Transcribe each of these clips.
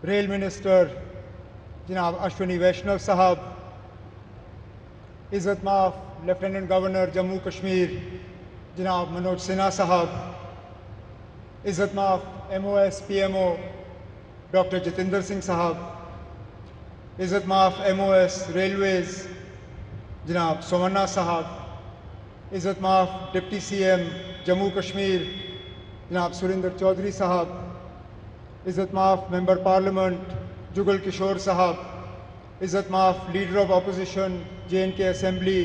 Rail minister जनाब अश्विनी वैष्णव साहब, इज़्ज़त माफ़ लेफ्टिनेंट गवर्नर जम्मू कश्मीर जनाब मनोज सिन्हा साहब, इज़्ज़त माफ़ MOS PMO doctor Jitendra Singh साहब, इज़्ज़त माफ़ MOS रेलवेज़ जनाब सोमन्ना साहब, इज़्ज़त माफ़ डिप्टी CM जम्मू कश्मीर जनाब सुरेंद्र चौधरी साहब, इज़्ज़त माफ़ मेंबर पार्लियामेंट जुगल किशोर साहब, इज़्ज़त माफ़ leader of opposition JNK assembly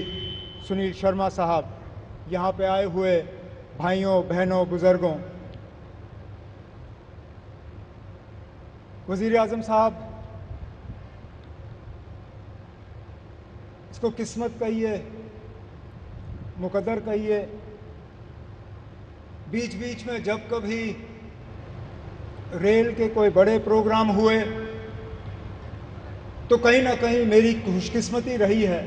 Sunil Sharma साहब, यहाँ पे आए हुए भाइयों बहनों बुज़ुर्गों, वज़ीर आज़म साहब, इसको किस्मत कहिए, मुकद्दर कहिए, बीच बीच में जब कभी रेल के कोई बड़े प्रोग्राम हुए तो कहीं ना कहीं मेरी खुशकिस्मती रही है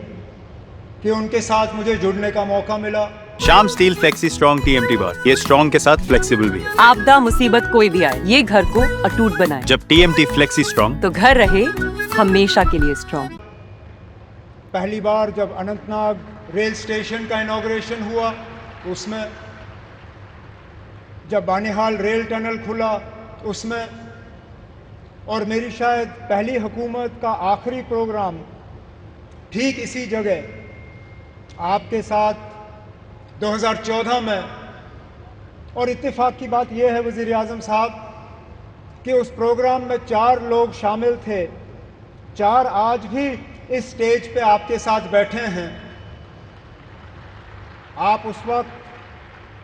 कि उनके साथ मुझे जुड़ने का मौका मिला। Shyam steel flexi strong TMT बार, ये स्ट्रॉन्ग के साथ फ्लेक्सिबल भी है। आपदा मुसीबत कोई भी आए, ये घर को अटूट बनाए। जब TMT फ्लेक्सी स्ट्रॉन्ग, तो घर रहे हमेशा के लिए स्ट्रॉन्ग। पहली बार जब अनंतनाग रेल स्टेशन का इनॉग्रेशन हुआ उसमें, जब बानिहाल रेल टनल खुला उसमें, और मेरी शायद पहली हुकूमत का आखिरी प्रोग्राम ठीक इसी जगह आपके साथ 2014 में। और इत्तेफाक की बात यह है वज़ीर आज़म साहब कि उस प्रोग्राम में 4 लोग शामिल थे, 4 आज भी इस स्टेज पे आपके साथ बैठे हैं। आप उस वक्त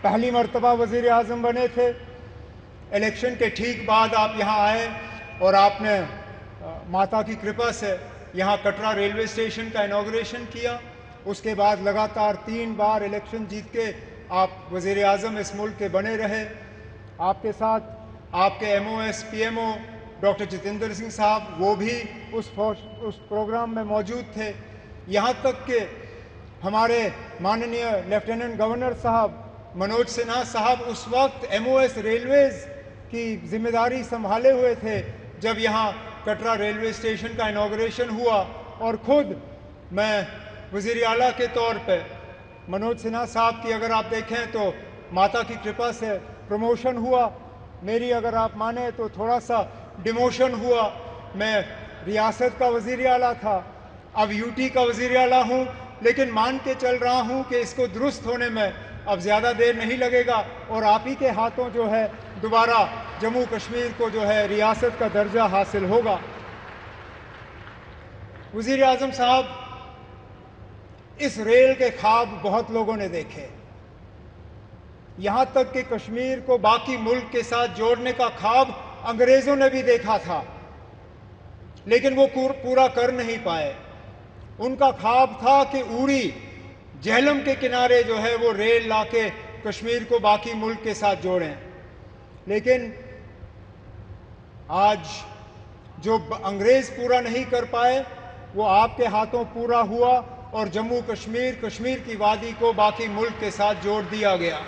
पहली मर्तबा वज़ीर आज़म बने थे, इलेक्शन के ठीक बाद आप यहाँ आए और आपने माता की कृपा से यहाँ कटरा रेलवे स्टेशन का इनॉग्रेशन किया। उसके बाद लगातार 3 बार इलेक्शन जीत के आप वज़ीर आज़म इस मुल्क के बने रहे। आपके साथ आपके MOS PMO doctor Jitendra Singh साहब, वो भी उस प्रोग्राम में मौजूद थे। यहाँ तक कि हमारे माननीय लेफ्टिनेंट गवर्नर साहब मनोज सिन्हा साहब उस वक्त MOS रेलवेज़ की जिम्मेदारी संभाले हुए थे जब यहाँ कटरा रेलवे स्टेशन का इनॉग्रेशन हुआ। और ख़ुद मैं वज़ीर आला के तौर पे मनोज सिन्हा साहब की अगर आप देखें तो माता की कृपा से प्रमोशन हुआ, मेरी अगर आप माने तो थोड़ा सा डिमोशन हुआ। मैं रियासत का वज़ीर आला था, अब UT का वज़ीर आला हूँ, लेकिन मान के चल रहा हूँ कि इसको दुरुस्त होने में अब ज़्यादा देर नहीं लगेगा और आप ही के हाथों जो है दोबारा जम्मू कश्मीर को जो है रियासत का दर्जा हासिल होगा। वज़ीर आज़म साहब, इस रेल के ख्वाब बहुत लोगों ने देखे, यहाँ तक कि कश्मीर को बाकी मुल्क के साथ जोड़ने का ख्वाब अंग्रेज़ों ने भी देखा था, लेकिन वो पूरा कर नहीं पाए। उनका ख्वाब था कि उड़ी झेलम के किनारे जो है वो रेल लाके कश्मीर को बाकी मुल्क के साथ जोड़ें, लेकिन आज जो अंग्रेज़ पूरा नहीं कर पाए वो आपके हाथों पूरा हुआ और जम्मू कश्मीर, कश्मीर की वादी को बाकी मुल्क के साथ जोड़ दिया गया।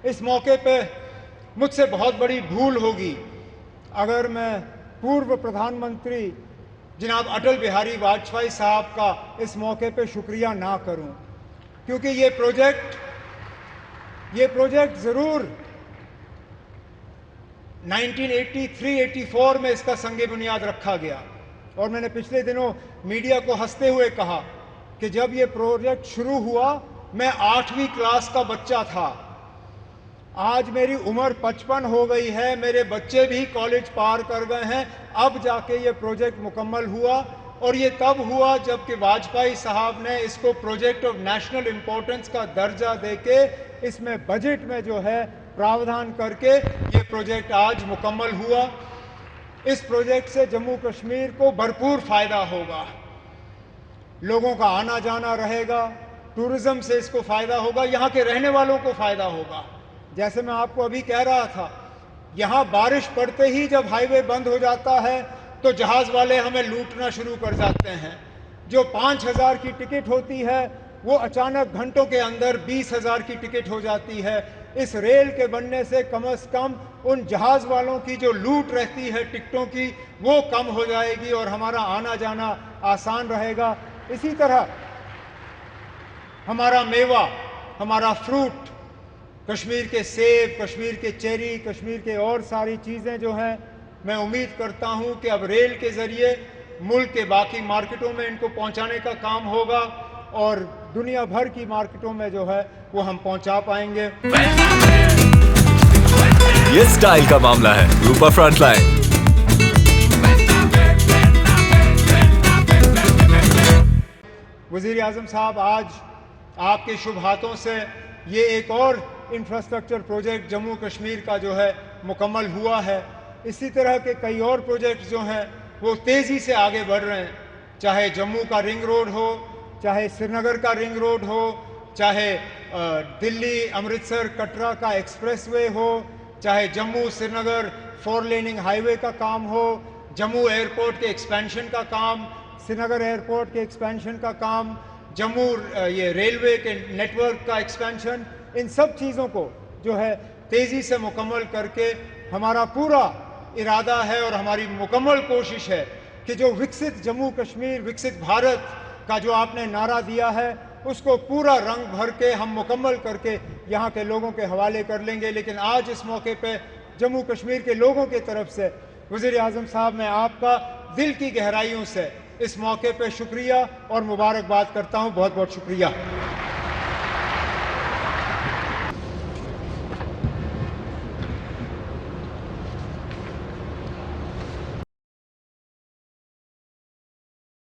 इस मौके पे मुझसे बहुत बड़ी भूल होगी अगर मैं पूर्व प्रधानमंत्री जनाब अटल बिहारी वाजपेयी साहब का इस मौके पे शुक्रिया ना करूं, क्योंकि ये प्रोजेक्ट ज़रूर 1983-84 में इसका संगे बुनियाद रखा गया। और मैंने पिछले दिनों मीडिया को हंसते हुए कहा कि जब ये प्रोजेक्ट शुरू हुआ मैं 8वीं क्लास का बच्चा था। आज मेरी उम्र 55 हो गई है, मेरे बच्चे भी कॉलेज पार कर गए हैं, अब जाके ये प्रोजेक्ट मुकम्मल हुआ। और ये तब हुआ जबकि वाजपेयी साहब ने इसको प्रोजेक्ट ऑफ नेशनल इम्पोर्टेंस का दर्जा देके इसमें बजट में जो है प्रावधान करके ये प्रोजेक्ट आज मुकम्मल हुआ। इस प्रोजेक्ट से जम्मू कश्मीर को भरपूर फ़ायदा होगा, लोगों का आना जाना रहेगा, टूरिज़्म से इसको फ़ायदा होगा, यहाँ के रहने वालों को फ़ायदा होगा। जैसे मैं आपको अभी कह रहा था, यहाँ बारिश पड़ते ही जब हाईवे बंद हो जाता है तो जहाज़ वाले हमें लूटना शुरू कर जाते हैं। जो 5,000 की टिकट होती है वो अचानक घंटों के अंदर 20,000 की टिकट हो जाती है। इस रेल के बनने से कम उन जहाज़ वालों की जो लूट रहती है टिकटों की, वो कम हो जाएगी और हमारा आना जाना आसान रहेगा। इसी तरह हमारा मेवा, हमारा फ्रूट, कश्मीर के सेब, कश्मीर के चेरी, कश्मीर के और सारी चीज़ें जो हैं, मैं उम्मीद करता हूं कि अब रेल के ज़रिए मुल्क के बाकी मार्केटों में इनको पहुंचाने का काम होगा और दुनिया भर की मार्केटों में जो है वो हम पहुंचा पाएंगे। ये स्टाइल का मामला है। रूपा फ्रंटलाइन। वज़ीर आज़म साहब, आज आपके शुभ हाथों से ये एक और इंफ्रास्ट्रक्चर प्रोजेक्ट जम्मू कश्मीर का जो है मुकम्मल हुआ है। इसी तरह के कई और प्रोजेक्ट्स जो हैं वो तेज़ी से आगे बढ़ रहे हैं, चाहे जम्मू का रिंग रोड हो, चाहे श्रीनगर का रिंग रोड हो, चाहे दिल्ली अमृतसर कटरा का एक्सप्रेसवे हो, चाहे जम्मू श्रीनगर 4 लेनिंग हाईवे का काम हो, जम्मू एयरपोर्ट के एक्सपेंशन का काम, श्रीनगर एयरपोर्ट के एक्सपेंशन का काम, जम्मू ये रेलवे के नेटवर्क का एक्सपेंशन, इन सब चीज़ों को जो है तेज़ी से मुकम्मल करके हमारा पूरा इरादा है और हमारी मुकम्मल कोशिश है कि जो विकसित जम्मू कश्मीर, विकसित भारत का जो आपने नारा दिया है, उसको पूरा रंग भर के हम मुकम्मल करके यहाँ के लोगों के हवाले कर लेंगे। लेकिन आज इस मौके पे जम्मू कश्मीर के लोगों की तरफ से वज़ीर आज़म साहब, मैं आपका दिल की गहराइयों से इस मौके पे शुक्रिया और मुबारकबाद करता हूँ। बहुत बहुत शुक्रिया।